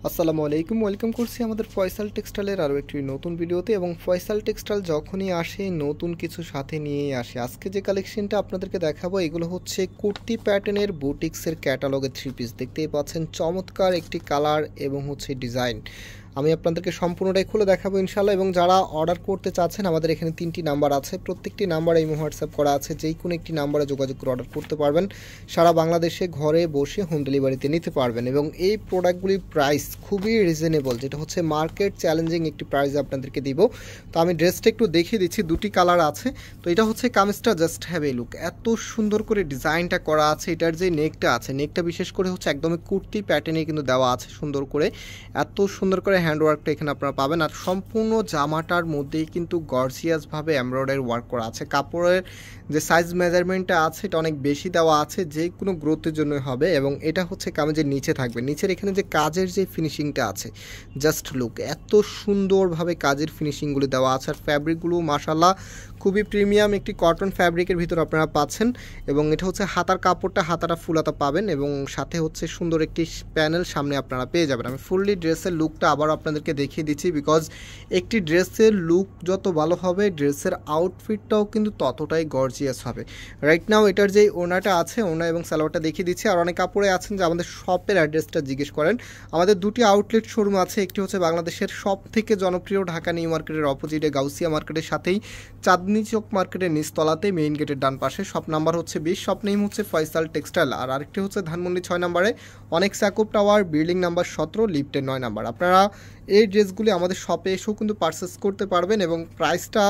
আসসালামু আলাইকুম, ওয়েলকাম করছি আমাদের ফয়সাল টেক্সটাইলের আরও একটি নতুন ভিডিওতে। এবং ফয়সাল টেক্সটাইল যখনই আসে নতুন কিছু সাথে নিয়েই আসে। আজকে যে কালেকশনটা আপনাদেরকে দেখাবো এগুলো হচ্ছে কুর্তি প্যাটার্নের বুটিক্সের ক্যাটালগের 3 পিস। দেখতেই পাচ্ছেন চমৎকার একটি কালার এবং হচ্ছে ডিজাইন। আমি আপনাদেরকে সম্পূর্ণটাই খুলে দেখাবো ইনশাআল্লাহ। এবং যারা অর্ডার করতে চাচ্ছেন আমাদের এখানে 3টি নাম্বার আছে, প্রত্যেকটি নাম্বারে ইমো হোয়াটসঅ্যাপ করা আছে, যেই কোনো একটি নাম্বারে যোগাযোগ করে অর্ডার করতে পারবেন। সারা বাংলাদেশে ঘরে বসে হোম ডেলিভারিতে নিতে পারবেন। এবং এই প্রোডাক্টগুলির প্রাইস খুবই রিজনেবল, যেটা হচ্ছে মার্কেট চ্যালেঞ্জিং একটি প্রাইস আপনাদেরকে দিব। তো আমি ড্রেসটা একটু দেখিয়ে দিচ্ছি, দুটি কালার আছে। তো এটা হচ্ছে কামিজটা, জাস্ট হ্যাভ এ লুক, এত সুন্দর করে ডিজাইনটা করা আছে। এটার যে নেকটা আছে, নেকটা বিশেষ করে হচ্ছে একদমই কুর্তি প্যাটার্নে কিন্তু দেওয়া আছে সুন্দর করে, এত সুন্দর করে হ্যান্ডওয়ার্কটা এখানে আপনারা পাবেন। আর সম্পূর্ণ জামাটার মধ্যেই কিন্তু গর্জিয়াসভাবে এমব্রয়ডারি ওয়ার্ক করা আছে। কাপড়ের যে সাইজ মেজারমেন্টটা আছে এটা অনেক বেশি দেওয়া আছে, যে কোনো গ্রোথের জন্য হবে। এবং এটা হচ্ছে কামিজের নিচে থাকবে, নিচের এখানে যে কাজের যে ফিনিশিংটা আছে, জাস্ট লুক, এত সুন্দরভাবে কাজের ফিনিশিংগুলো দেওয়া আছে। আর ফ্যাব্রিকগুলো মাশাআল্লাহ খুবই প্রিমিয়াম একটি কটন ফ্যাব্রিকের ভিতর আপনারা পাচ্ছেন। এবং এটা হচ্ছে হাতার কাপড়টা, হাতাটা ফুল হাতা পাবেন এবং সাথে হচ্ছে সুন্দর একটি প্যানেল সামনে আপনারা পেয়ে যাবেন। আমি ফুললি ড্রেসের লুকটা আবারও আপনাদেরকে দেখিয়ে দিচ্ছি, বিকজ একটি ড্রেসের লুক যত ভালো হবে ড্রেসের আউটফিটটাও কিন্তু ততটাই গর্জিয়াস হবে। রাইট নাও এটার যে ওনাটা আছে, ওনা এবং সালোয়ারটা দেখিয়ে দিচ্ছি। আর অনেক কাপড়ে আছেন যে আমাদের শপের অ্যাড্রেসটা জিজ্ঞেস করেন। আমাদের দুটি আউটলেট শোরুম আছে, একটি হচ্ছে বাংলাদেশের সব থেকে জনপ্রিয় ঢাকা নিউ মার্কেটের অপোজিটে গাউসিয়া মার্কেটের সাথেই চাঁদনি চক মার্কেটের নিচতলাতে মেইন গেটের ডান পাশে। শপ নাম্বার হচ্ছে 20, শপ নেম হচ্ছে ফয়সাল টেক্সটাইল। আর আরেকটি হচ্ছে ধানমন্ডি 6 নম্বরে অনেক স্যাকুপ টাওয়ার, বিল্ডিং নাম্বার 17, লিফটের 9 নাম্বার। আপনারা এই ড্রেসগুলি আমাদের শপে এসেও কিন্তু পারচেস করতে পারবেন। এবং প্রাইসটা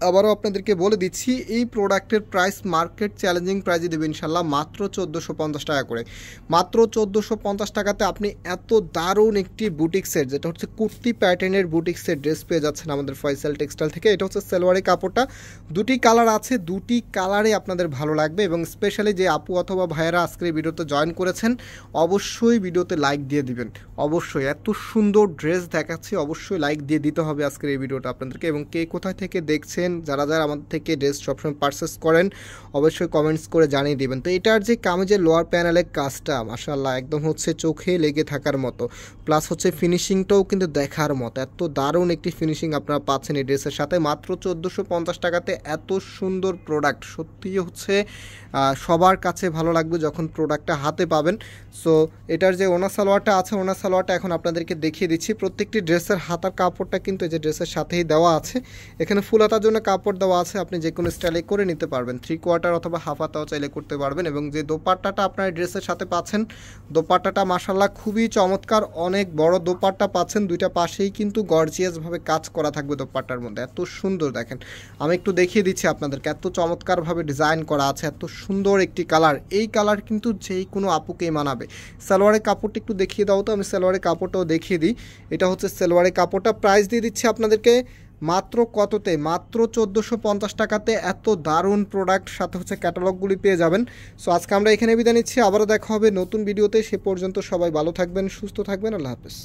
আবারও আপনাদেরকে বলে দিচ্ছি, এই প্রোডাক্টের প্রাইস মার্কেট চ্যালেঞ্জিং প্রাইজে দেবে ইনশাল্লাহ, মাত্র 1450 টাকা করে। মাত্র 1450 টাকাতে আপনি এত দারুণ একটি বুটিক্সের, যেটা হচ্ছে কুর্তি প্যাটার্নের বুটিক্সের ড্রেস পেয়ে যাচ্ছেন আমাদের ফয়সাল টেক্সটাইল থেকে। এটা হচ্ছে সালোয়ারের কাপড়টা, দুটি কালার আছে, দুটি কালারে আপনাদের ভালো লাগবে। এবং স্পেশালি যে আপু অথবা ভাইয়েরা আজকের এই ভিডিওতে জয়েন করেছেন, অবশ্যই ভিডিওতে লাইক দিয়ে দিবেন। অবশ্যই এত সুন্দর ড্রেস দেখাচ্ছি, অবশ্যই লাইক দিয়ে দিতে হবে আজকের এই ভিডিওটা আপনাদেরকে। এবং কে কোথায় থেকে দেখছেন, যারা যারা আমাদের থেকে ড্রেস সবসময় পারচেস করেন, অবশ্যই কমেন্টস করে জানিয়ে দিবেন। তো এটার যে কামিজের লোয়ার প্যানেলের কাজটা মাশাআল্লাহ একদম হচ্ছে চোখে লেগে থাকার মতো, প্লাস হচ্ছে ফিনিশিংটাও কিন্তু দেখার মতো। এত দারুণ একটি ফিনিশিং আপনারা পাচ্ছেন এই ড্রেসের সাথে, মাত্র 1450 টাকাতে এত সুন্দর প্রোডাক্ট। সত্যিই হচ্ছে সবার কাছে ভালো লাগবে যখন প্রোডাক্টটা হাতে পাবেন। সো এটার যে ওনা সালোয়ারটা আছে, ওনা সালোয়ারটা এখন আপনাদেরকে দেখিয়ে দিচ্ছি। প্রত্যেকটি ড্রেসের হাতার কাপড়টা কিন্তু এই যে ড্রেসের সাথেই দেওয়া আছে, এখানে ফুল হাতার জন্য কাপড় দেওয়া আছে, আপনি যে কোনো স্টাইলে করে নিতে পারবেন, 3/4 অথবা হাফ হাতাও চাইলে করতে পারবেন। এবং যে দোপাট্টাটা আপনার ড্রেসের সাথে পাচ্ছেন, দোপাট্টাটা মাশাআল্লাহ খুবই চমৎকার, অনেক বড় দোপাট্টা পাচ্ছেন, দুইটা পাশেই কিন্তু গর্জিয়াসভাবে কাজ করা থাকবে দোপাট্টার মধ্যে, এত সুন্দর। দেখেন আমি একটু দেখিয়ে দিচ্ছি আপনাদেরকে, এত চমৎকারভাবে ডিজাইন করা আছে, এত সুন্দর একটি কালার। এই কালার কিন্তু যেই কোনো আপুকেই মানাবে। সালোয়ারের কাপড়টা একটু দেখিয়ে দাও তো, আমি সালোয়ারের কাপড়টাও দেখিয়ে দিই। এটা হচ্ছে সালোয়ারের কাপড়টা, প্রাইস দিয়ে দিচ্ছি আপনাদেরকে মাত্র কততে, মাত্র 1450 টাকাতে এত দারুণ প্রোডাক্ট, সাথে হচ্ছে ক্যাটালগুলি পেয়ে যাবেন। সো আজকে আমরা এখানে বিদায় নিচ্ছি, আবারও দেখা হবে নতুন ভিডিওতে। সে পর্যন্ত সবাই ভালো থাকবেন, সুস্থ থাকবেন, আল্লাহ হাফেজ।